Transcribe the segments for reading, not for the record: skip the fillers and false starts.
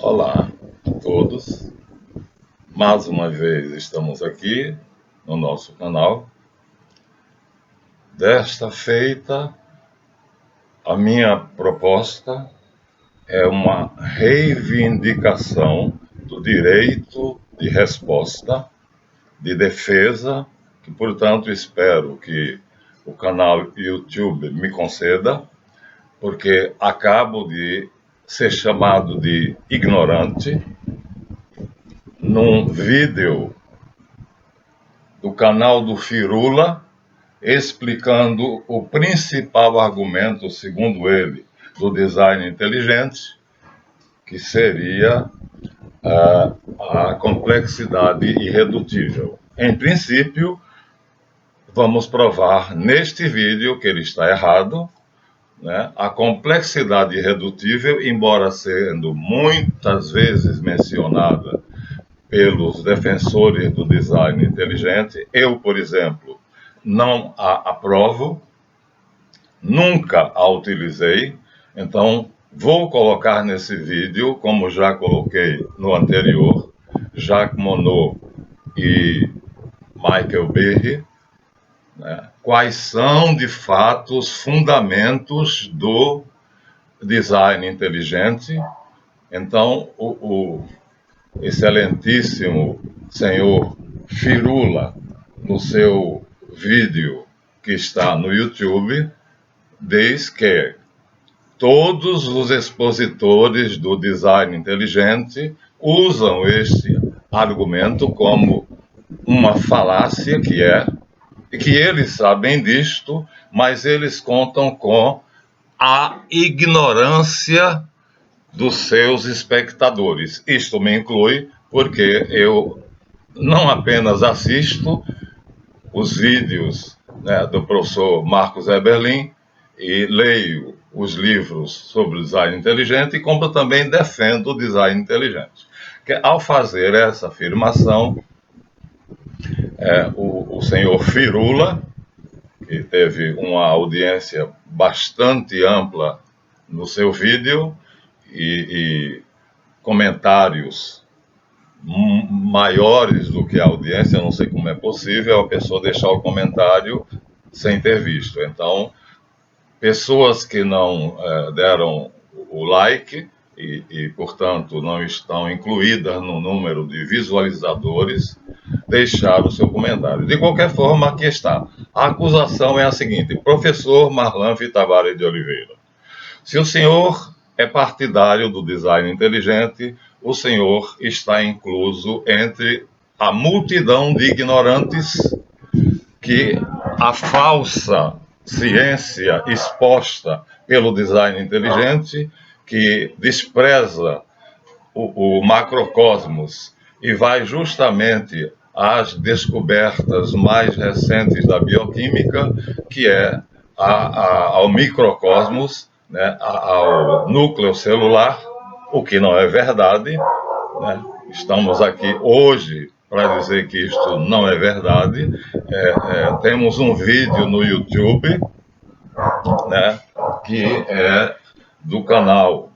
Olá a todos, mais uma vez estamos aqui no nosso canal. Desta feita, a minha proposta é uma reivindicação do direito de resposta, de defesa, que, portanto, espero que o canal YouTube me conceda, porque acabo de ser chamado de ignorante num vídeo do canal do Firula, explicando o principal argumento, segundo ele, do design inteligente, que seria a complexidade irredutível. Em princípio, vamos provar neste vídeo que ele está errado, né? A complexidade irredutível, embora sendo muitas vezes mencionada pelos defensores do design inteligente, eu, por exemplo, não a aprovo, nunca a utilizei, então vou colocar nesse vídeo, como já coloquei no anterior, Jacques Monod e Michael Burry, né, quais são, de fato, os fundamentos do design inteligente. Então, o excelentíssimo senhor Firula, no seu vídeo que está no YouTube, diz que todos os expositores do design inteligente usam este argumento como uma falácia e que eles sabem disto, mas eles contam com a ignorância dos seus espectadores. Isto me inclui, porque eu não apenas assisto os vídeos, né, do professor Marcos Eberlin e leio os livros sobre o design inteligente, como também defendo o design inteligente. Que, ao fazer essa afirmação, o senhor Firula, que teve uma audiência bastante ampla no seu vídeo, e comentários maiores do que a audiência, eu não sei como é possível a pessoa deixar o comentário sem ter visto. Então, pessoas que não deram o like portanto, não estão incluídas no número de visualizadores, deixaram o seu comentário. De qualquer forma, aqui está. A acusação é a seguinte: professor Marlan Tavares de Oliveira, se o senhor é partidário do design inteligente, o senhor está incluso entre a multidão de ignorantes que a falsa ciência exposta pelo design inteligente, que despreza o macrocosmos e vai justamente às descobertas mais recentes da bioquímica, que é ao microcosmos, né, ao núcleo celular, o que não é verdade, né? Estamos aqui hoje para dizer que isto não é verdade. Temos um vídeo no YouTube, né, que é do canal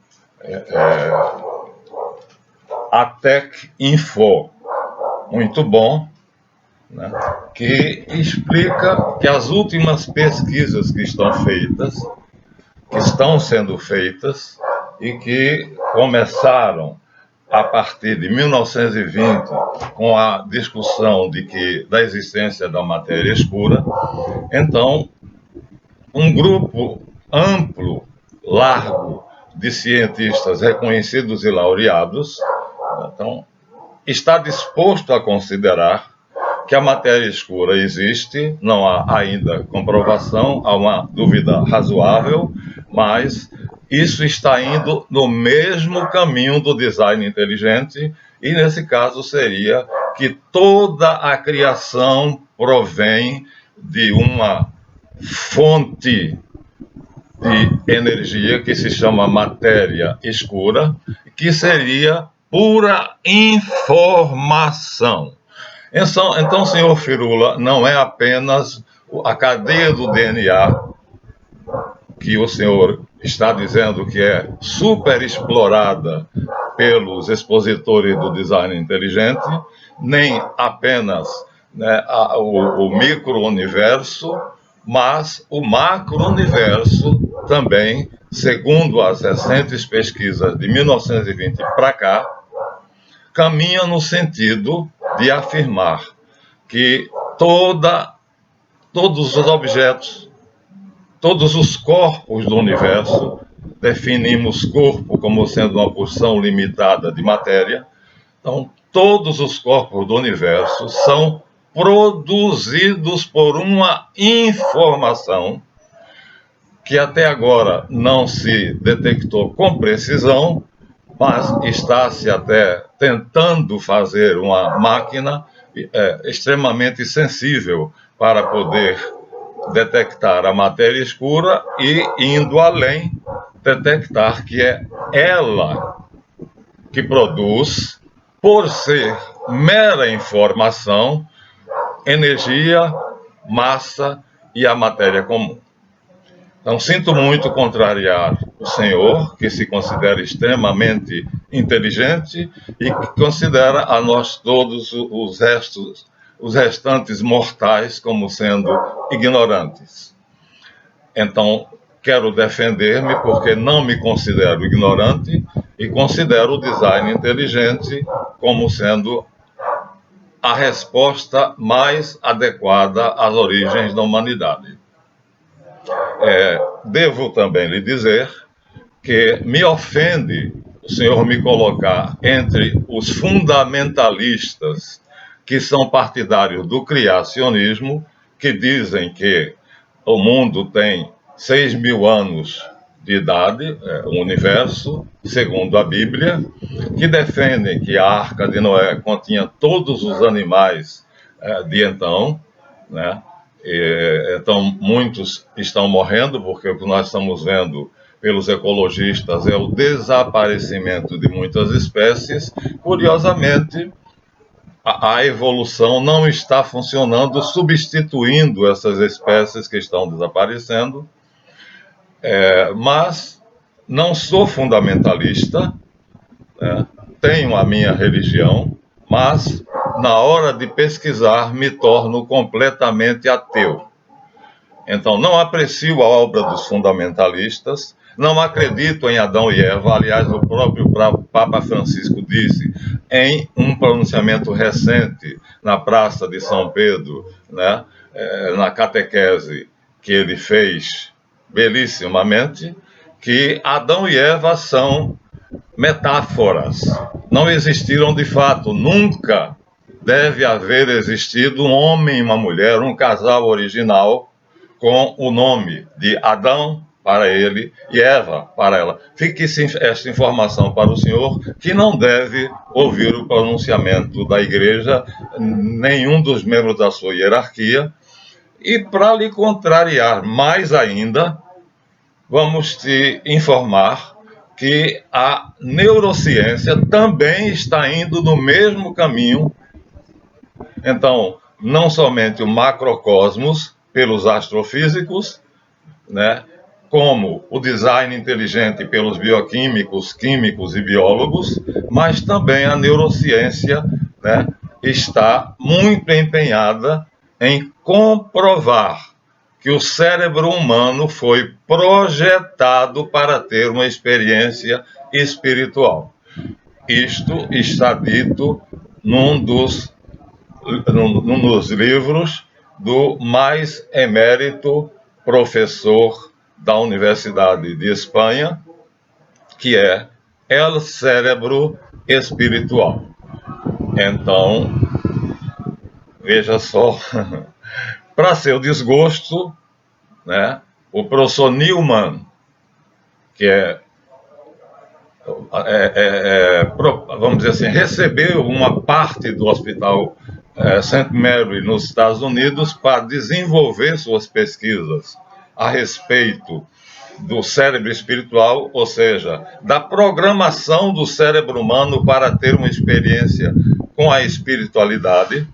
Atec Info, muito bom, né, que explica que as últimas pesquisas que estão sendo feitas e que começaram a partir de 1920 com a discussão da existência da matéria escura. Então, um grupo amplo, largo, de cientistas reconhecidos e laureados, então, está disposto a considerar que a matéria escura existe, não há ainda comprovação, há uma dúvida razoável, mas isso está indo no mesmo caminho do design inteligente, e nesse caso seria que toda a criação provém de uma fonte de energia que se chama matéria escura, que seria pura informação. Então, senhor Firula, não é apenas a cadeia do DNA que o senhor está dizendo que é super explorada pelos expositores do design inteligente, nem apenas, né, o micro-universo, mas o macro-universo também, segundo as recentes pesquisas de 1920 para cá, caminha no sentido de afirmar que todos os objetos, todos os corpos do universo, definimos corpo como sendo uma porção limitada de matéria, então todos os corpos do universo são produzidos por uma informação que até agora não se detectou com precisão, mas está-se até tentando fazer uma máquina extremamente sensível para poder detectar a matéria escura e, indo além, detectar que é ela que produz, por ser mera informação, energia, massa e a matéria comum. Então, sinto muito contrariar o senhor, que se considera extremamente inteligente e que considera a nós todos os restantes mortais como sendo ignorantes. Então, quero defender-me porque não me considero ignorante e considero o design inteligente como sendo a resposta mais adequada às origens da humanidade. Devo também lhe dizer que me ofende o senhor me colocar entre os fundamentalistas que são partidários do criacionismo, que dizem que o mundo tem 6.000 anos de idade, o universo, segundo a Bíblia, que defendem que a Arca de Noé continha todos os animais de então, né? Então, muitos estão morrendo, porque o que nós estamos vendo pelos ecologistas é o desaparecimento de muitas espécies. Curiosamente, a evolução não está funcionando, substituindo essas espécies que estão desaparecendo. Mas não sou fundamentalista, né? Tenho a minha religião, mas na hora de pesquisar me torno completamente ateu. Então, não aprecio a obra dos fundamentalistas, não acredito em Adão e Eva. Aliás, o próprio Papa Francisco disse em um pronunciamento recente na Praça de São Pedro, né, na catequese que ele fez belíssimamente, que Adão e Eva são metáforas, não existiram de fato. Nunca deve haver existido um homem e uma mulher, um casal original, com o nome de Adão para ele e Eva para ela. Fique esta informação para o senhor, que não deve ouvir o pronunciamento da igreja, nenhum dos membros da sua hierarquia. E para lhe contrariar mais ainda, vamos te informar que a neurociência também está indo no mesmo caminho. Então, não somente o macrocosmos pelos astrofísicos, né, como o design inteligente pelos bioquímicos, químicos e biólogos, mas também a neurociência, né, está muito empenhada em comprovar que o cérebro humano foi projetado para ter uma experiência espiritual. Isto está dito num dos livros do mais emérito professor da Universidade de Espanha, que é El Cérebro Espiritual. Então, veja só, para seu desgosto, né, o professor Newman, que vamos dizer assim, recebeu uma parte do Hospital St. Mary nos Estados Unidos para desenvolver suas pesquisas a respeito do cérebro espiritual, ou seja, da programação do cérebro humano para ter uma experiência com a espiritualidade.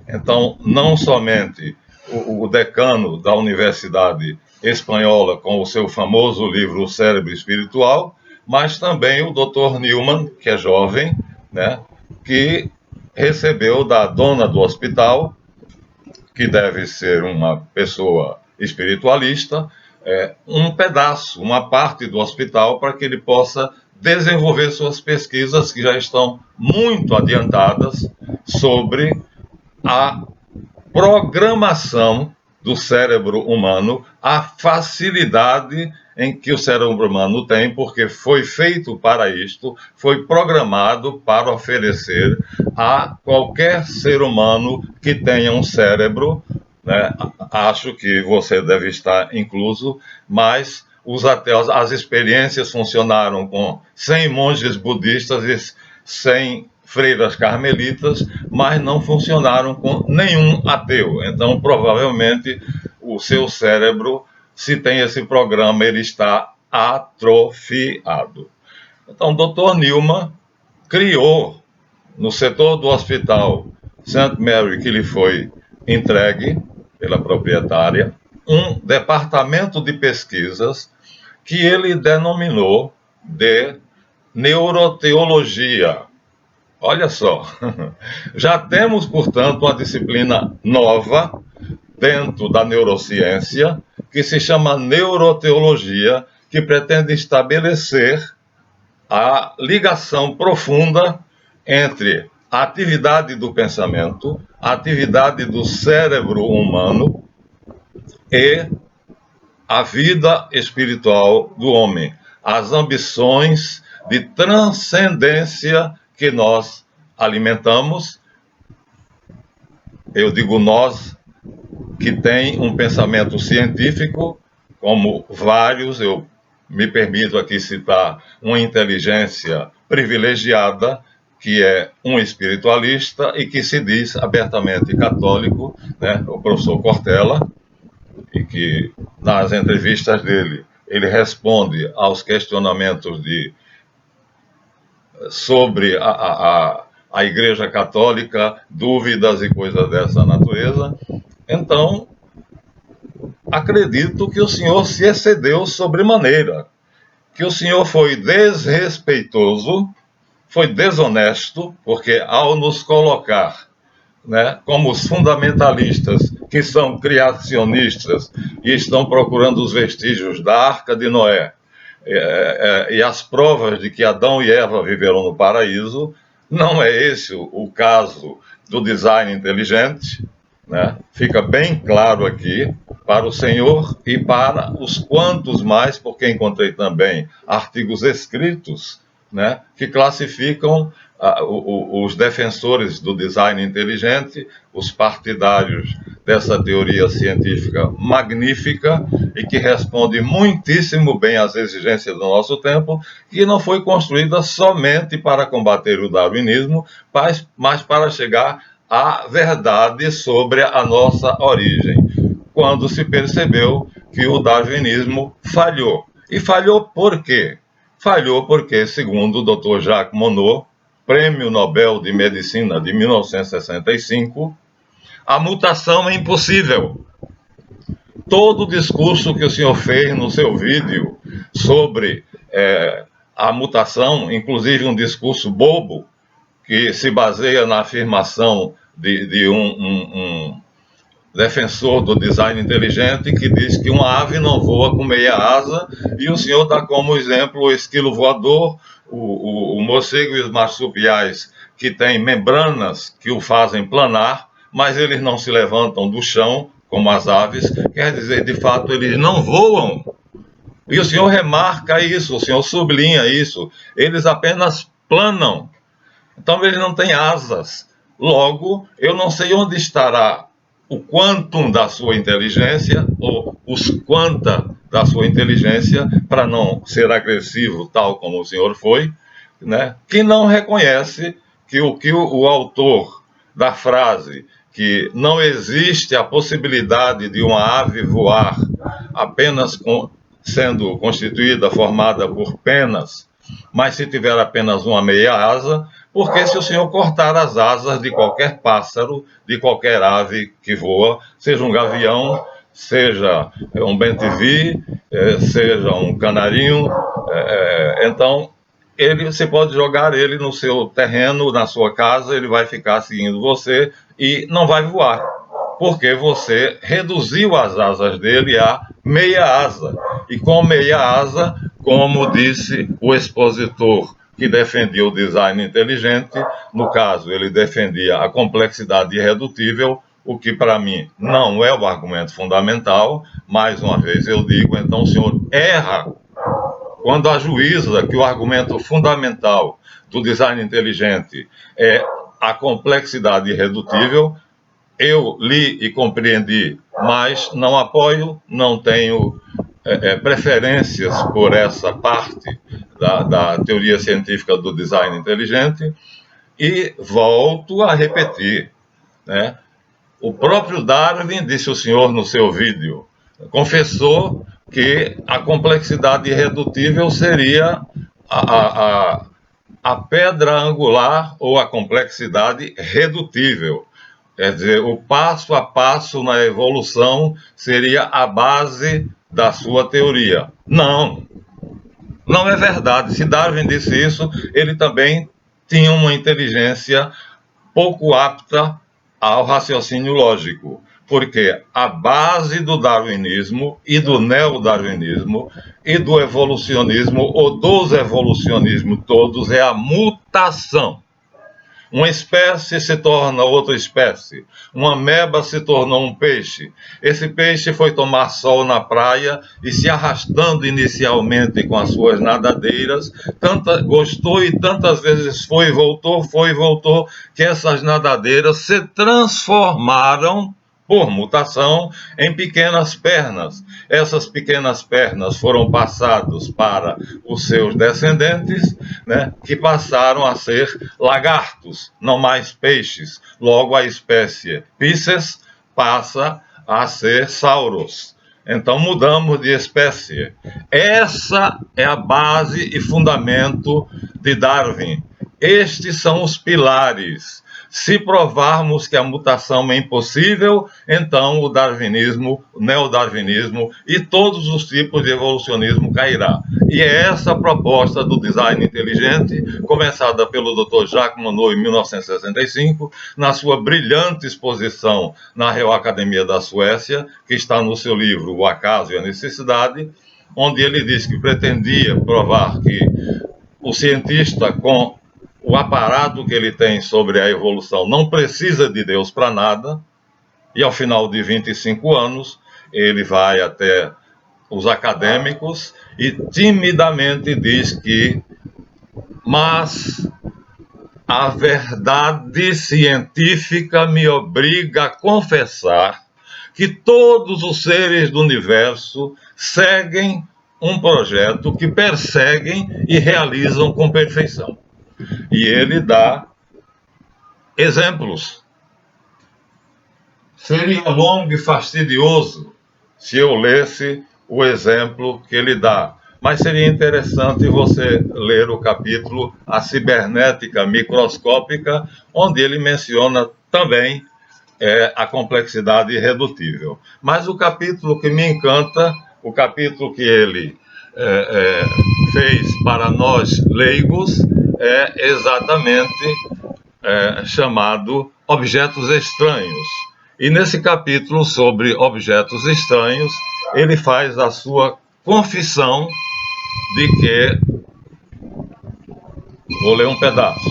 Então, não somente o decano da Universidade Espanhola, com o seu famoso livro O Cérebro Espiritual, mas também o Dr. Newman, que é jovem, né, que recebeu da dona do hospital, que deve ser uma pessoa espiritualista, um pedaço, uma parte do hospital para que ele possa desenvolver suas pesquisas que já estão muito adiantadas sobre a programação do cérebro humano, a facilidade em que o cérebro humano tem, porque foi feito para isto, foi programado para oferecer a qualquer ser humano que tenha um cérebro, né? Acho que você deve estar incluso, mas as experiências funcionaram com 100 monges budistas e 100 freiras carmelitas, mas não funcionaram com nenhum ateu. Então, provavelmente, o seu cérebro, se tem esse programa, ele está atrofiado. Então, o Dr. Newman criou, no setor do hospital St. Mary, que lhe foi entregue pela proprietária, um departamento de pesquisas que ele denominou de neuroteologia. Olha só, já temos, portanto, uma disciplina nova dentro da neurociência, que se chama neuroteologia, que pretende estabelecer a ligação profunda entre a atividade do pensamento, a atividade do cérebro humano e a vida espiritual do homem, as ambições de transcendência que nós alimentamos. Eu digo nós, que tem um pensamento científico, como vários, eu me permito aqui citar uma inteligência privilegiada, que é um espiritualista e que se diz abertamente católico, né? O professor Cortella, e que nas entrevistas dele, ele responde aos questionamentos sobre a Igreja Católica, dúvidas e coisas dessa natureza. Então, acredito que o senhor se excedeu sobremaneira, que o senhor foi desrespeitoso, foi desonesto, porque ao nos colocar, né, como os fundamentalistas, que são criacionistas e estão procurando os vestígios da Arca de Noé, e as provas de que Adão e Eva viveram no paraíso, não é esse o caso do design inteligente, né? Fica bem claro aqui para o senhor e para os quantos mais, porque encontrei também artigos escritos, né, que classificam os defensores do design inteligente, os partidários dessa teoria científica magnífica e que responde muitíssimo bem às exigências do nosso tempo, que não foi construída somente para combater o darwinismo, mas para chegar à verdade sobre a nossa origem, quando se percebeu que o darwinismo falhou. E falhou por quê? Falhou porque, segundo o Dr. Jacques Monod, Prêmio Nobel de Medicina de 1965, a mutação é impossível. Todo o discurso que o senhor fez no seu vídeo sobre a mutação, inclusive um discurso bobo, que se baseia na afirmação de um defensor do design inteligente, que diz que uma ave não voa com meia asa, e o senhor dá como exemplo o esquilo voador, o morcego e os marsupiais, que têm membranas que o fazem planar, mas eles não se levantam do chão, como as aves, quer dizer, de fato, eles não voam. E o senhor remarca isso, o senhor sublinha isso, eles apenas planam. Então, eles não têm asas. Logo, eu não sei onde estará o quantum da sua inteligência, ou os quanta da sua inteligência, para não ser agressivo, tal como o senhor foi, né? Que não reconhece que o autor da frase, que não existe a possibilidade de uma ave voar apenas sendo constituída, formada por penas, mas se tiver apenas uma meia asa, porque se o senhor cortar as asas de qualquer pássaro, de qualquer ave que voa, seja um gavião, seja um bem-te-vi, seja um canarinho, então você pode jogar ele no seu terreno, na sua casa, ele vai ficar seguindo você e não vai voar, porque você reduziu as asas dele a meia asa. E com meia asa, como disse o expositor que defendia o design inteligente, no caso, ele defendia a complexidade irredutível, o que para mim não é o argumento fundamental. Mais uma vez eu digo, então o senhor erra quando ajuiza que o argumento fundamental do design inteligente é a complexidade irredutível. Eu li e compreendi, mas não apoio, não tenho preferências por essa parte da teoria científica do design inteligente. E volto a repetir, né? O próprio Darwin, disse o senhor no seu vídeo, confessou que a complexidade irredutível seria a pedra angular ou a complexidade redutível. Quer dizer, o passo a passo na evolução seria a base da sua teoria. Não, não é verdade. Se Darwin disse isso, ele também tinha uma inteligência pouco apta ao raciocínio lógico, porque a base do darwinismo e do neodarwinismo e do evolucionismo, ou dos evolucionismos todos, é a mutação. Uma espécie se torna outra espécie. Uma ameba se tornou um peixe. Esse peixe foi tomar sol na praia e, se arrastando inicialmente com as suas nadadeiras, gostou e tantas vezes foi e voltou, que essas nadadeiras se transformaram, por mutação, em pequenas pernas. Essas pequenas pernas foram passadas para os seus descendentes, né, que passaram a ser lagartos, não mais peixes. Logo, a espécie Pisces passa a ser Sauros. Então, mudamos de espécie. Essa é a base e fundamento de Darwin. Estes são os pilares. Se provarmos que a mutação é impossível, então o darwinismo, o neodarwinismo e todos os tipos de evolucionismo cairá. E é essa a proposta do design inteligente, começada pelo Dr. Jacques Monod em 1965, na sua brilhante exposição na Real Academia da Suécia, que está no seu livro O Acaso e a Necessidade, onde ele diz que pretendia provar que o cientista, com o aparato que ele tem sobre a evolução, não precisa de Deus para nada, e ao final de 25 anos, ele vai até os acadêmicos e timidamente diz que, mas a verdade científica me obriga a confessar que todos os seres do universo seguem um projeto que perseguem e realizam com perfeição. E ele dá exemplos. Seria longo e fastidioso se eu lesse o exemplo que ele dá, mas seria interessante você ler o capítulo A Cibernética Microscópica, onde ele menciona também a complexidade irredutível. Mas o capítulo que me encanta, o capítulo que ele fez para nós leigos, é exatamente chamado Objetos Estranhos. E nesse capítulo sobre objetos estranhos, ele faz a sua confissão de que... Vou ler um pedaço.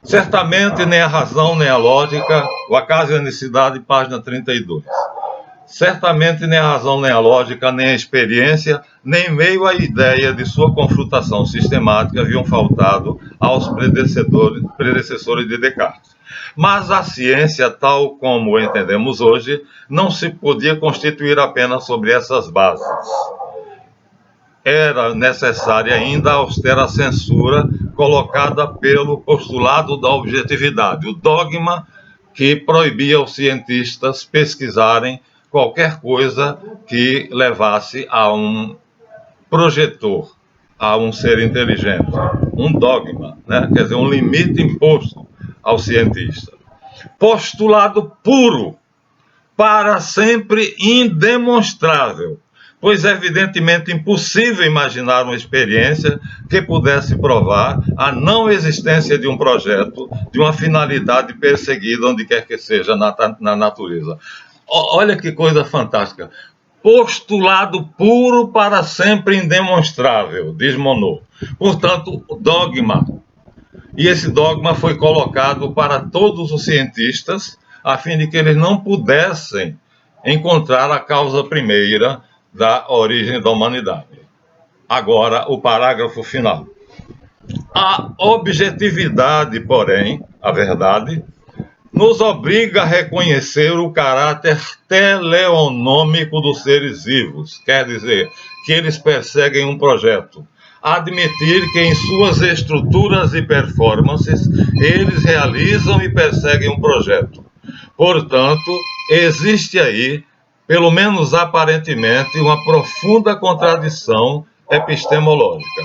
Certamente nem a razão, nem a lógica, o acaso e a necessidade, página 32. Certamente nem a razão, nem a lógica, nem a experiência, nem meio à ideia de sua confrontação sistemática haviam faltado aos predecessores de Descartes. Mas a ciência, tal como entendemos hoje, não se podia constituir apenas sobre essas bases. Era necessária ainda a austera censura colocada pelo postulado da objetividade, o dogma que proibia os cientistas pesquisarem qualquer coisa que levasse a um projetor, a um ser inteligente. Um dogma, né? Quer dizer, um limite imposto ao cientista. Postulado puro, para sempre indemonstrável, pois é evidentemente impossível imaginar uma experiência que pudesse provar a não existência de um projeto, de uma finalidade perseguida, onde quer que seja na natureza. Olha que coisa fantástica. Postulado puro para sempre indemonstrável, diz Monod. Portanto, dogma. E esse dogma foi colocado para todos os cientistas, a fim de que eles não pudessem encontrar a causa primeira da origem da humanidade. Agora, o parágrafo final. A objetividade, porém, a verdade, nos obriga a reconhecer o caráter teleonômico dos seres vivos, quer dizer, que eles perseguem um projeto. Admitir que em suas estruturas e performances eles realizam e perseguem um projeto. Portanto, existe aí, pelo menos aparentemente, uma profunda contradição epistemológica.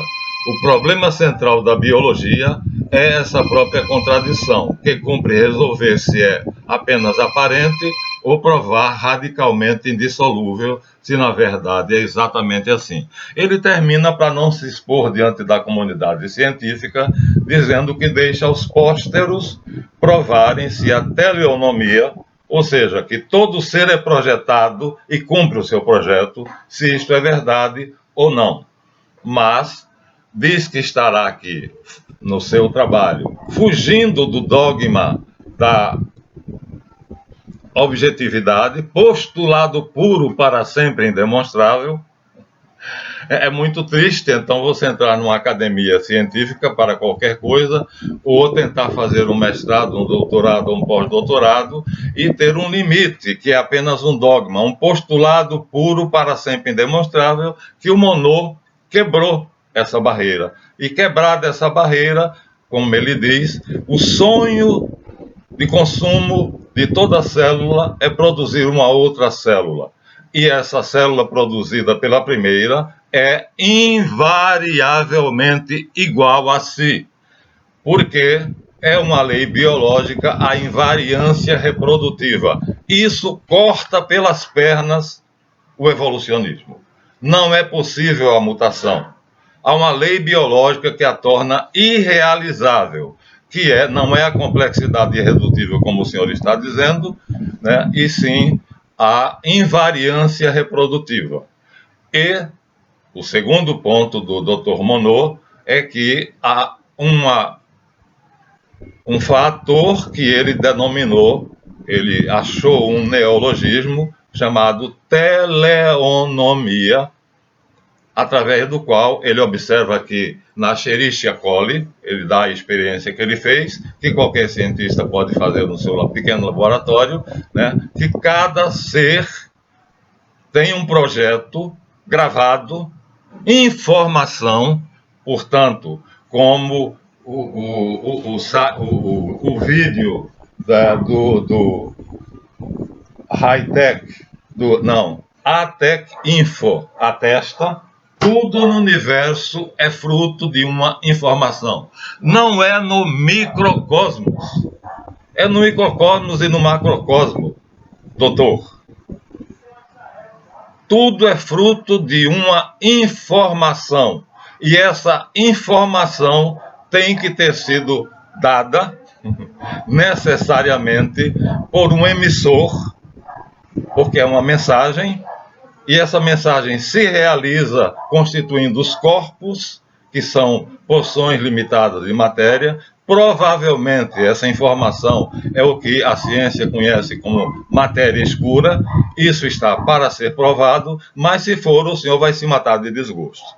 O problema central da biologia é essa própria contradição, que cumpre resolver se é apenas aparente ou provar radicalmente indissolúvel, se na verdade é exatamente assim. Ele termina, para não se expor diante da comunidade científica, dizendo que deixa aos pósteros provarem se a teleonomia, ou seja, que todo ser é projetado e cumpre o seu projeto, se isto é verdade ou não. Mas diz que estará aqui no seu trabalho, fugindo do dogma da objetividade, postulado puro para sempre indemonstrável. É muito triste, então, você entrar numa academia científica para qualquer coisa, ou tentar fazer um mestrado, um doutorado ou um pós-doutorado, e ter um limite, que é apenas um dogma, um postulado puro para sempre indemonstrável, que o Monod quebrou essa barreira. E quebrada essa barreira, como ele diz, o sonho de consumo de toda célula é produzir uma outra célula. E essa célula produzida pela primeira é invariavelmente igual a si, porque é uma lei biológica a invariância reprodutiva. Isso corta pelas pernas o evolucionismo. Não é possível a mutação. Há uma lei biológica que a torna irrealizável, que não é a complexidade irredutível, como o senhor está dizendo, né, e sim a invariância reprodutiva. E o segundo ponto do Dr. Monod é que há um fator que ele denominou, ele achou um neologismo chamado teleonomia, através do qual ele observa que na Escherichia coli, ele dá a experiência que ele fez, que qualquer cientista pode fazer no seu pequeno laboratório, né, que cada ser tem um projeto gravado, informação, portanto, como o vídeo do high-tech, ATEC Info atesta, tudo no universo é fruto de uma informação. Não é no microcosmos, é no microcosmos e no macrocosmos, doutor. Tudo é fruto de uma informação. E essa informação tem que ter sido dada necessariamente por um emissor, porque é uma mensagem, e essa mensagem se realiza constituindo os corpos, que são porções limitadas de matéria. Provavelmente essa informação é o que a ciência conhece como matéria escura. Isso está para ser provado, mas se for, o senhor vai se matar de desgosto.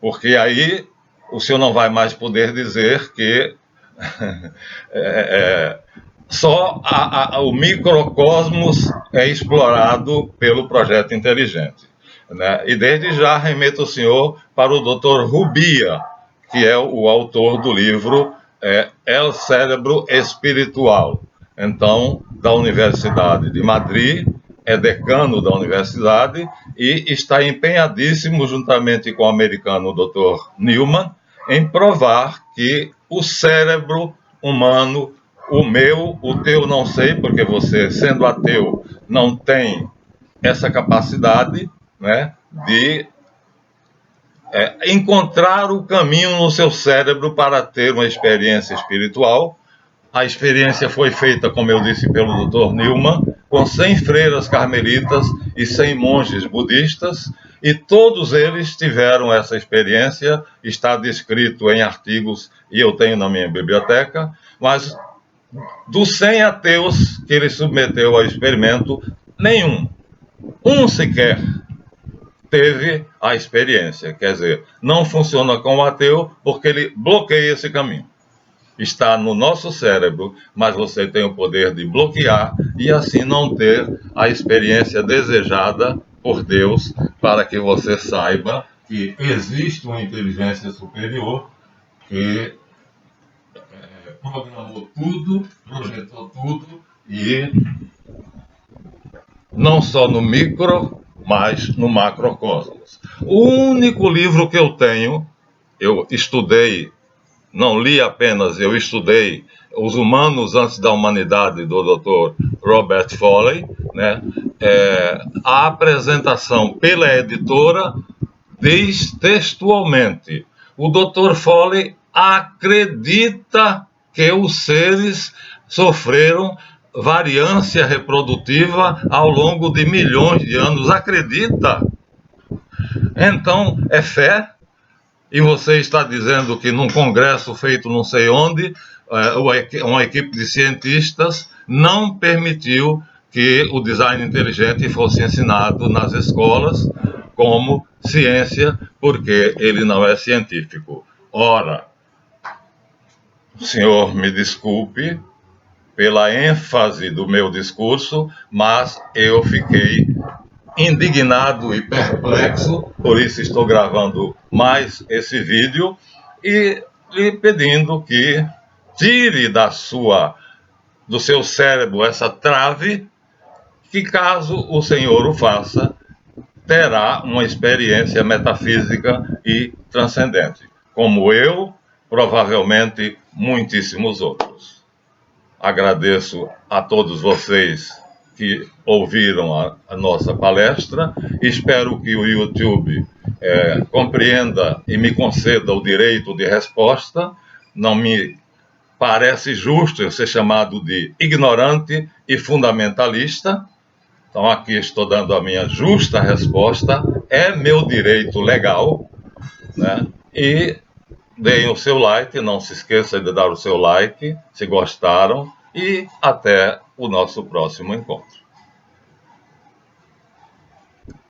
Porque aí o senhor não vai mais poder dizer que só o microcosmos é explorado pelo projeto inteligente, né? E desde já remeto o senhor para o Dr. Rubia, que é o autor do livro El Cérebro Espiritual, então, da Universidade de Madrid, é decano da universidade e está empenhadíssimo, juntamente com o americano Dr. Newman, em provar que o cérebro humano, o meu, o teu não sei, porque você, sendo ateu, não tem essa capacidade, né, de encontrar o caminho no seu cérebro para ter uma experiência espiritual. A experiência foi feita, como eu disse, pelo Dr. Newman, com 100 freiras carmelitas e 100 monges budistas, e todos eles tiveram essa experiência. Está descrito em artigos, e eu tenho na minha biblioteca, mas dos 100 ateus que ele submeteu ao experimento, nenhum, um sequer, teve a experiência. Quer dizer, não funciona com o ateu porque ele bloqueia esse caminho. Está no nosso cérebro, mas você tem o poder de bloquear e assim não ter a experiência desejada por Deus, para que você saiba que existe uma inteligência superior que programou tudo, projetou tudo, e não só no micro, mas no macrocosmos. O único livro que eu tenho, eu estudei, não li apenas, eu estudei Os Humanos Antes da Humanidade, do Dr. Robert Foley, né? A apresentação pela editora diz textualmente: o Dr. Foley acredita que os seres sofreram variância reprodutiva ao longo de milhões de anos. Acredita? Então, é fé. E você está dizendo que num congresso feito não sei onde, uma equipe de cientistas não permitiu que o design inteligente fosse ensinado nas escolas como ciência, porque ele não é científico. Ora, o senhor me desculpe pela ênfase do meu discurso, mas eu fiquei indignado e perplexo, por isso estou gravando mais esse vídeo e lhe pedindo que tire do seu cérebro essa trave, que caso o senhor o faça, terá uma experiência metafísica e transcendente, como eu, provavelmente muitíssimos outros. Agradeço a todos vocês que ouviram a nossa palestra. Espero que o YouTube compreenda e me conceda o direito de resposta. Não me parece justo eu ser chamado de ignorante e fundamentalista. Então, aqui estou dando a minha justa resposta. É meu direito legal, né? E deem o seu like, não se esqueça de dar o seu like, se gostaram, e até o nosso próximo encontro.